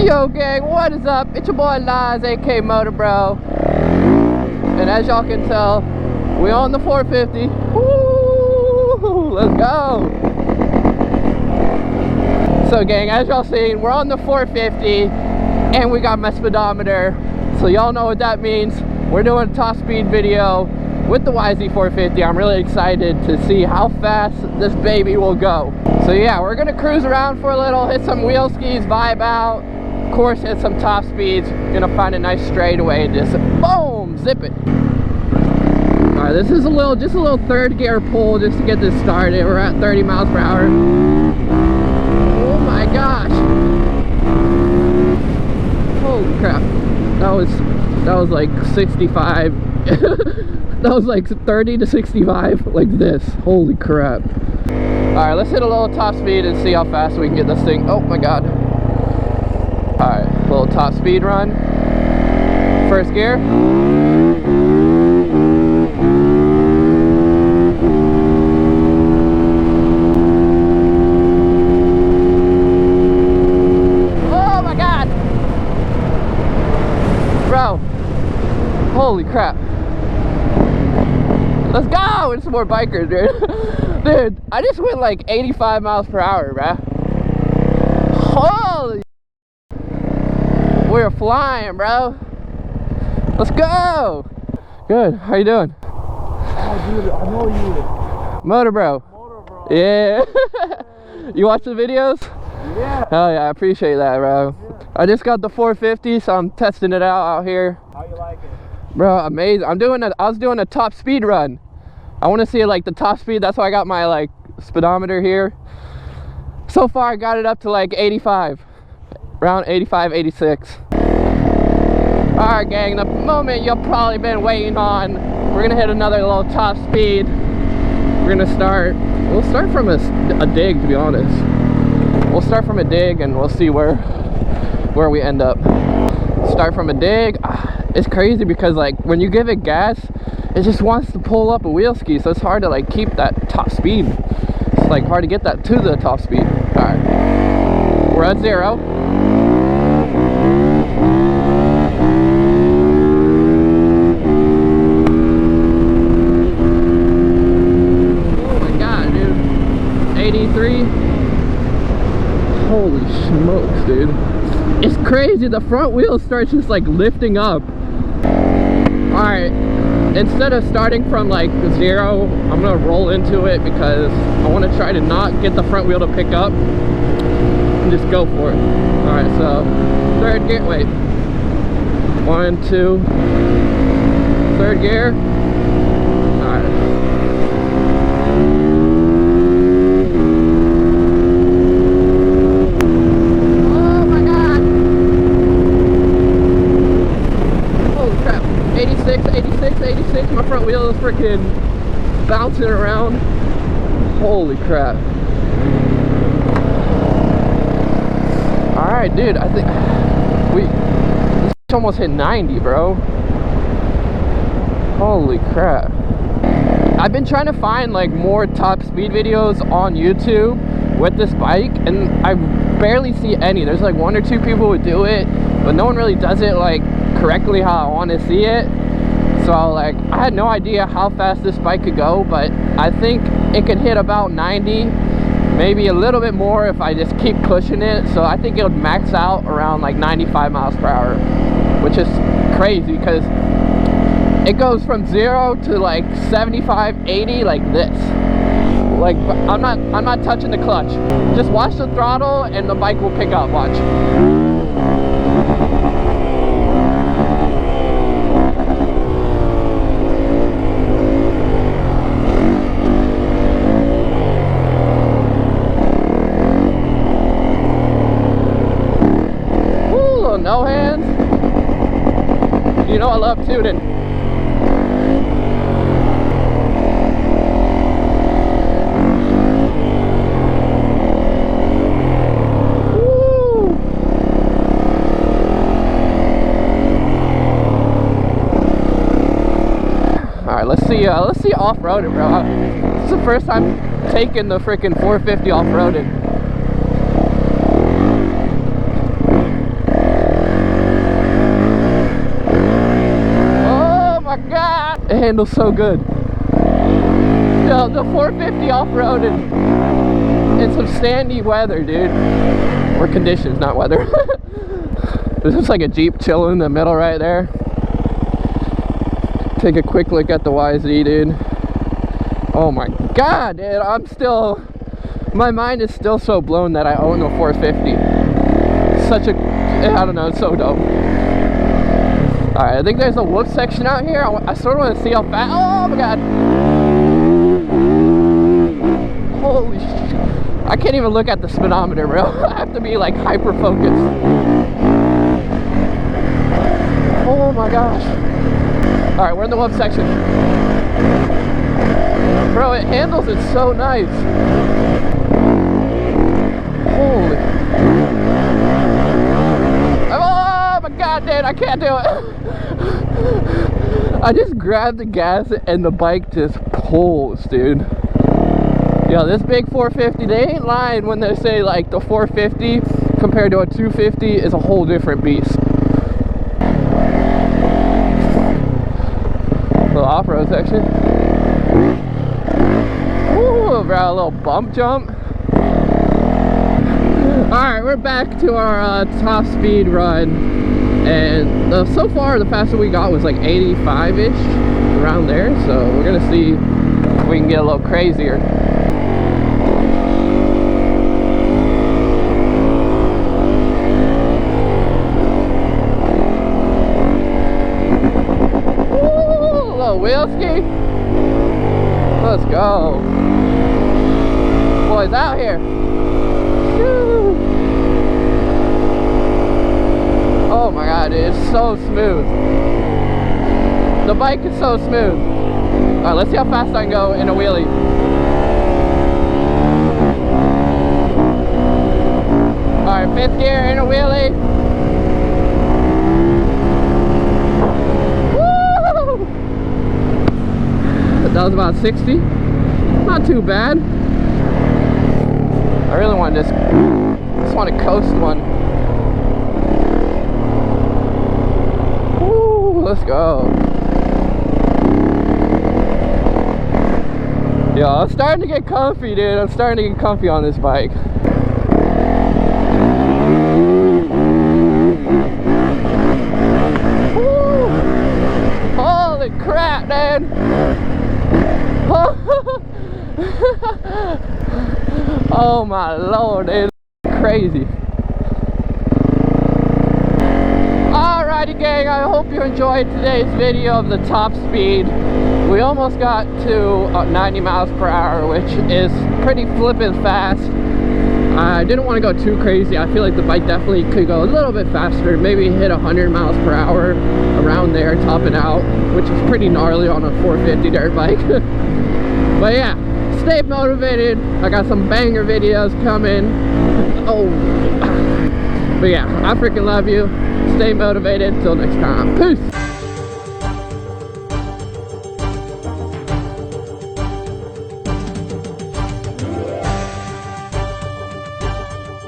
Yo gang, what is up? It's your boy Liz, aka MotoBroo. And as y'all can tell, we on the 450. Woo! Let's go! So gang, as y'all seen, we're on the 450 and we got my speedometer. So y'all know what that means. We're doing a top speed video with the YZ450. I'm really excited to see how fast this baby will go. So yeah, we're gonna cruise around for a little, hit some wheel skis, vibe out. Of course, hit some top speeds. Gonna find a nice straightaway, just boom, zip it. All right, this is just a little third gear pull just to get this started. We're at 30 miles per hour. Oh my gosh! Holy crap! That was like 65. That was like 30 to 65, like this. Holy crap! All right, let's hit a little top speed and see how fast we can get this thing. Oh my god! All right, little top speed run. First gear. Oh my god! Bro, holy crap. Let's go! It's some more bikers, dude. Dude, I just went like 85 miles per hour, bruh. Holy, we're flying, bro. Let's go. Good. How you doing? Oh, dude, I know you. MotoBroo. MotoBroo. Yeah. You watch the videos? Yeah. Oh yeah, I appreciate that, bro. Yeah. I just got the 450, so I'm testing it out here. How you like it? Bro, amazing. I was doing a top speed run. I want to see like the top speed. That's why I got my like speedometer here. So far I got it up to like 85, around 85, 86. All right gang, the moment you've probably been waiting on. We're gonna hit another little top speed. We'll start from a dig, to be honest. We'll start from a dig and we'll see where we end up. Start from a dig. It's crazy because like when you give it gas, it just wants to pull up a wheel ski, so it's hard to like keep that top speed. It's like hard to get that to the top speed. All right, we're at 0. Oh my god, dude. 83. Holy smokes, dude. It's crazy, the front wheel starts just like lifting up. All right, instead of starting from like 0, I'm gonna roll into it because I want to try to not get the front wheel to pick up and just go for it. All right, so third gear, wait, 1, 2, third gear. All right. Oh my god. Holy crap. 86, 86, 86. My front wheel is freaking bouncing around. Holy crap. Alright, dude, I think this almost hit 90, bro. Holy crap. I've been trying to find like more top speed videos on YouTube with this bike, and I barely see any. There's like 1 or 2 people who do it, but no one really does it like correctly how I want to see it. So like I had no idea how fast this bike could go, but I think it could hit about 90, maybe a little bit more if I just keep pushing it. So I think it would max out around like 95 miles per hour, which is crazy because it goes from 0 to like 75, 80 like this. Like I'm not touching the clutch. Just watch the throttle and the bike will pick up. Watch. Ooh, no hands. You know I love tuning. Let's see off-roading, bro. This is the first time taking the freaking 450 off-roading. It handles so good. You know, the 450 off-road in some sandy weather, dude. Or conditions, not weather. There's just like a Jeep chilling in the middle right there. Take a quick look at the YZ, dude. Oh my god, dude, my mind is still so blown that I own a 450. Such a, I don't know, it's so dope. Alright, I think there's a whoop section out here. I sort of want to see how fast, oh my god. Holy shit. I can't even look at the speedometer, bro. I have to be like hyper focused. Oh my gosh. Alright, we're in the whoop section. Bro, it handles it so nice. Holy. Oh my god, dude, I can't do it. I just grabbed the gas and the bike just pulls, dude. Yo, this big 450, they ain't lying when they say like the 450 compared to a 250 is a whole different beast. Little off-road section. Ooh, bro, a little bump jump. Alright, we're back to our top speed run. And so far, the fastest we got was like 85-ish, around there. So we're gonna see if we can get a little crazier. Ooh, a little wheel ski. Let's go. Boys out here. Woo. Oh my god, it's so smooth. The bike is so smooth. Alright, let's see how fast I can go in a wheelie. Alright, 5th gear in a wheelie. Woo! That was about 60. Not too bad. I really want to just want to coast one. Woo, let's go. Yo, I'm starting to get comfy, dude. I'm starting to get comfy on this bike. Woo. Holy crap, dude. Oh my lord, dude. Crazy. Alrighty gang, I hope you enjoyed today's video of the top speed. We almost got to 90 miles per hour, which is pretty flippin' fast. I didn't want to go too crazy. I feel like the bike definitely could go a little bit faster, maybe hit 100 miles per hour around there, topping out, which is pretty gnarly on a 450 dirt bike. But yeah, stay motivated. I got some banger videos coming. Oh, but yeah, I freaking love you. Stay motivated. Till next time. Peace.